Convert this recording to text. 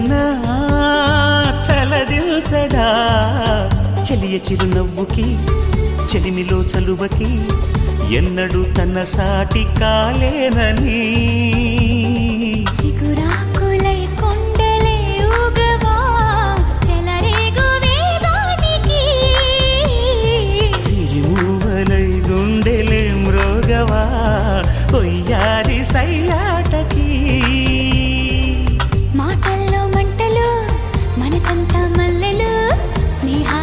కన్నా తలదిల్చడా చెలియ చిరునవ్వుకి చెలిమిలో చలువకి ఎన్నడూ తన సాటి కాలేనని చిగురాకులై కొండలే ఊగవా చెలరేగు వేగానికి సిరిమూవలై గుండెలే మ్రోగవా ఒయ్యారి సయ్యాటకి మాటల్లో మంటలు మనసంతా మల్లెలు స్నేహా